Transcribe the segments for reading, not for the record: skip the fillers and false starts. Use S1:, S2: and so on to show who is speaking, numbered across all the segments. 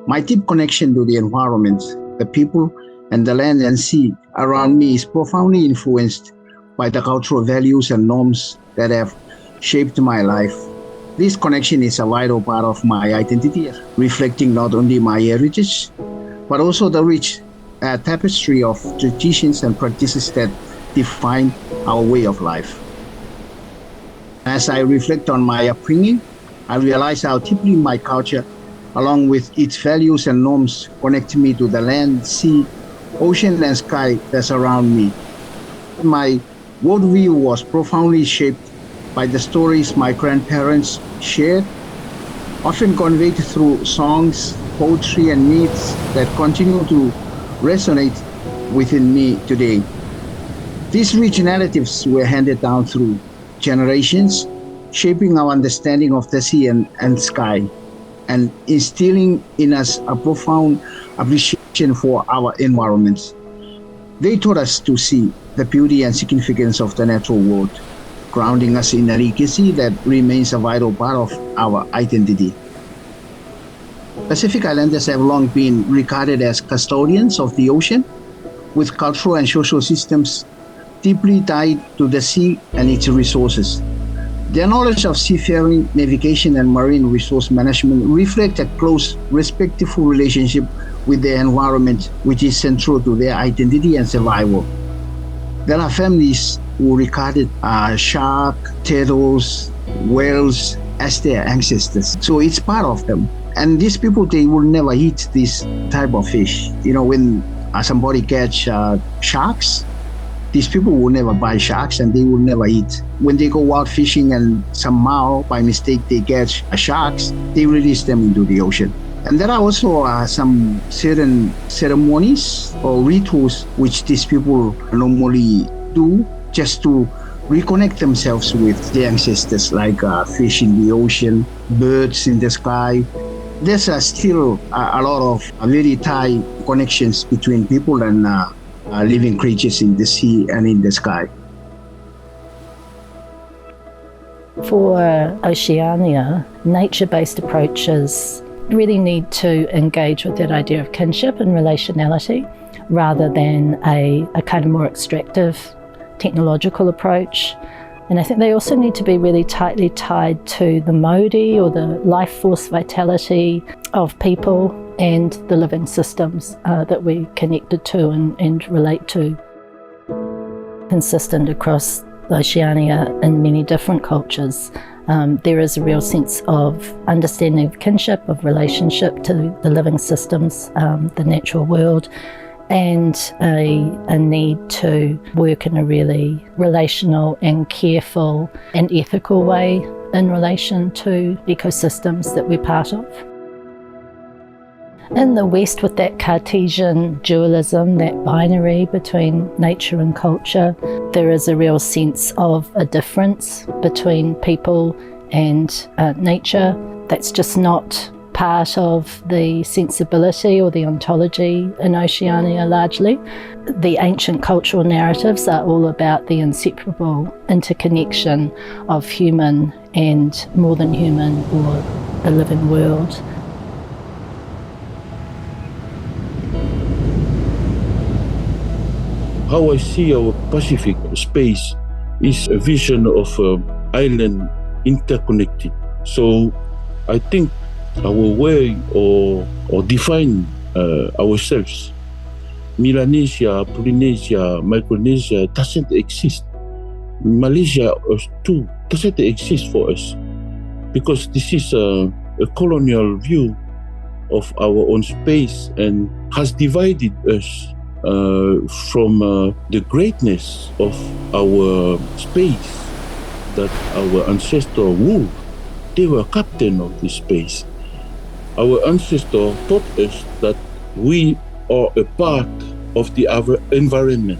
S1: My deep connection to the environment, the people, and the land and sea around me is profoundly influenced by the cultural values and norms that have shaped my life. This connection is a vital part of my identity, reflecting not only my heritage, but also the rich tapestry of traditions and practices that define our way of life. As I reflect on my upbringing, I realize how deeply my culture, along with its values and norms, connect me to the land, sea, ocean, and sky that surround me. My worldview was profoundly shaped by the stories my grandparents shared, often conveyed through songs, poetry, and myths that continue to resonate within me today. These rich narratives were handed down through generations, shaping our understanding of the sea and sky, and instilling in us a profound appreciation for our environments. They taught us to see the beauty and significance of the natural world, grounding us in a legacy that remains a vital part of our identity. Pacific Islanders have long been regarded as custodians of the ocean, with cultural and social systems deeply tied to the sea and its resources. Their knowledge of seafaring, navigation, and marine resource management reflect a close, respectful relationship with the environment, which is central to their identity and survival. There are families who regarded shark, turtles, whales as their ancestors. So it's part of them. And these people, they will never eat this type of fish. You know, when somebody catch sharks, these people will never buy sharks and they will never eat. When they go out fishing and somehow by mistake they catch sharks, they release them into the ocean. And there are also some certain ceremonies or rituals which these people normally do just to reconnect themselves with their ancestors, like fish in the ocean, birds in the sky. There's still a lot of very tight connections between people and living creatures in the sea and in the sky.
S2: For Oceania, nature-based approaches really need to engage with that idea of kinship and relationality rather than a kind of more extractive technological approach. And I think they also need to be really tightly tied to the modi or the life force vitality of people and the living systems that we're connected to and relate to. Consistent across Oceania in many different cultures, there is a real sense of understanding of kinship, of relationship to the living systems, the natural world, and a need to work in a really relational and careful and ethical way in relation to ecosystems that we're part of. In the West, with that Cartesian dualism, that binary between nature and culture, there is a real sense of a difference between people and nature that's just not part of the sensibility or the ontology in Oceania largely. The ancient cultural narratives are all about the inseparable interconnection of human and more than human or the living world.
S3: How I see our Pacific space is a vision of island interconnected. So I think our way or define ourselves, Melanesia, Polynesia, Micronesia doesn't exist. Malaysia too doesn't exist for us because this is a colonial view of our own space and has divided us from the greatness of our space that our ancestors ruled. They were captain of this space. Our ancestors taught us that we are a part of the environment.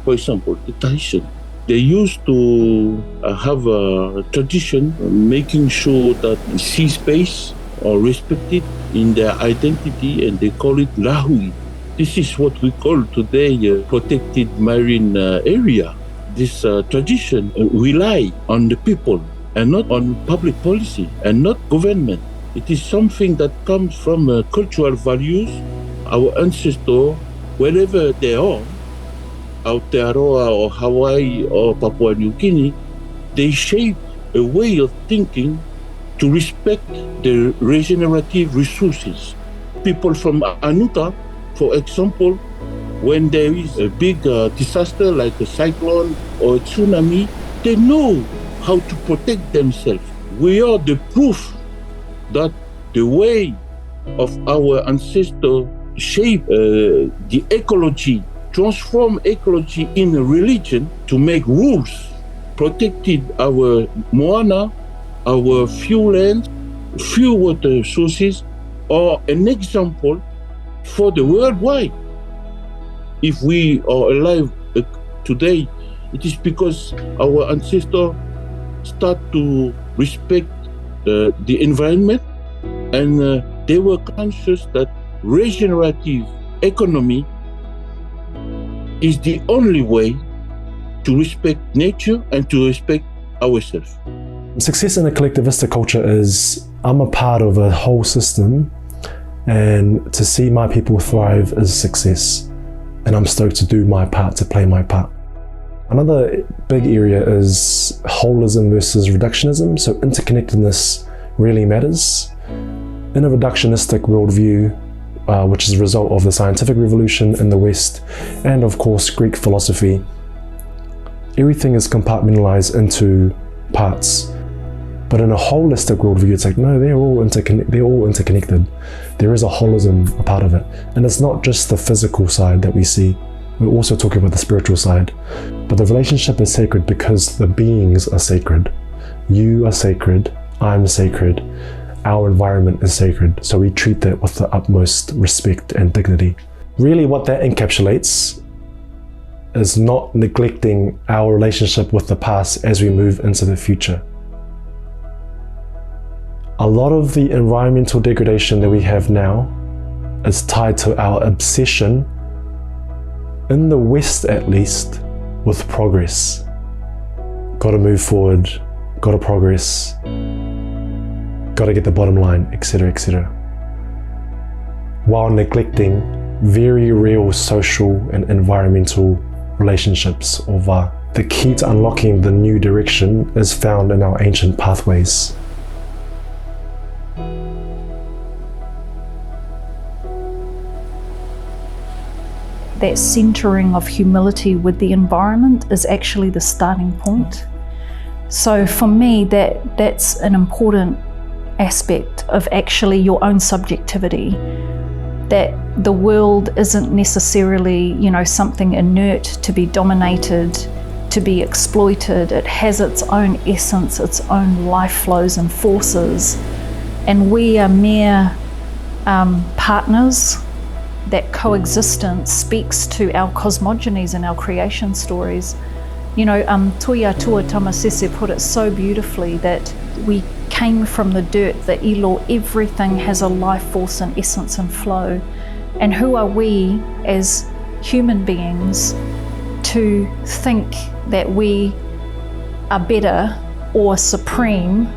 S3: For example, the tradition. They used to have a tradition making sure that sea space are respected in their identity, and they call it lahui. This is what we call today protected marine area. This tradition rely on the people and not on public policy and not government. It is something that comes from cultural values. Our ancestors, wherever they are, Aotearoa or Hawaii or Papua New Guinea, they shape a way of thinking to respect the regenerative resources. People from Anuta, for example, when there is a big disaster like a cyclone or a tsunami, they know how to protect themselves. We are the proof that the way of our ancestors shape the ecology, transform ecology in a religion to make rules, protected our moana, our few lands, few water sources, are an example for the worldwide. If we are alive today, it is because our ancestors start to respect the environment, and they were conscious that regenerative economy is the only way to respect nature and to respect ourselves.
S4: Success in a collectivistic culture is I'm a part of a whole system, and to see my people thrive is success, and I'm stoked to do my part, to play my part. Another big area is holism versus reductionism. So interconnectedness really matters. In a reductionistic worldview, which is a result of the scientific revolution in the West, and of course Greek philosophy, everything is compartmentalized into parts. But in a holistic worldview, it's like, no, they're all interconnected. There is a holism, a part of it. And it's not just the physical side that we see. We're also talking about the spiritual side. But the relationship is sacred because the beings are sacred. You are sacred, I'm sacred, our environment is sacred. So we treat that with the utmost respect and dignity. Really what that encapsulates is not neglecting our relationship with the past as we move into the future. A lot of the environmental degradation that we have now is tied to our obsession, in the West at least, with progress. Gotta move forward, gotta progress, gotta get the bottom line, etc., etc. While neglecting very real social and environmental relationships of the key to unlocking the new direction is found in our ancient pathways.
S5: That centering of humility with the environment is actually the starting point. So for me, that's an important aspect of actually your own subjectivity, that the world isn't necessarily, something inert to be dominated, to be exploited. It has its own essence, its own life flows and forces, and we are mere partners. That coexistence speaks to our cosmogonies and our creation stories. Tuia Tua Tamasese put it so beautifully that we came from the dirt, the ilo, everything has a life force and essence and flow. And who are we as human beings to think that we are better or supreme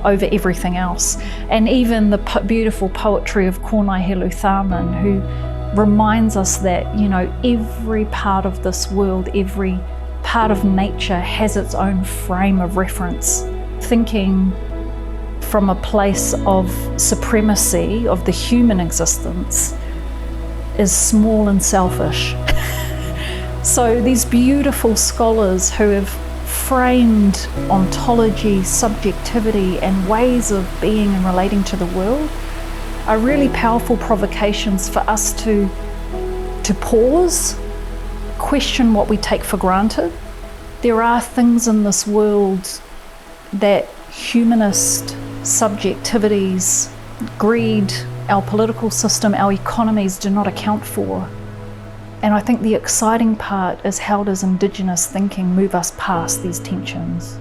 S5: over everything else? And even the beautiful poetry of Kornai Helu Tharman, who reminds us that, every part of this world, every part of nature has its own frame of reference. Thinking from a place of supremacy of the human existence is small and selfish. So these beautiful scholars who have framed ontology, subjectivity, and ways of being and relating to the world are really powerful provocations for us to pause, question what we take for granted. There are things in this world that humanist subjectivities, greed, our political system, our economies do not account for. And I think the exciting part is how does Indigenous thinking move us past these tensions?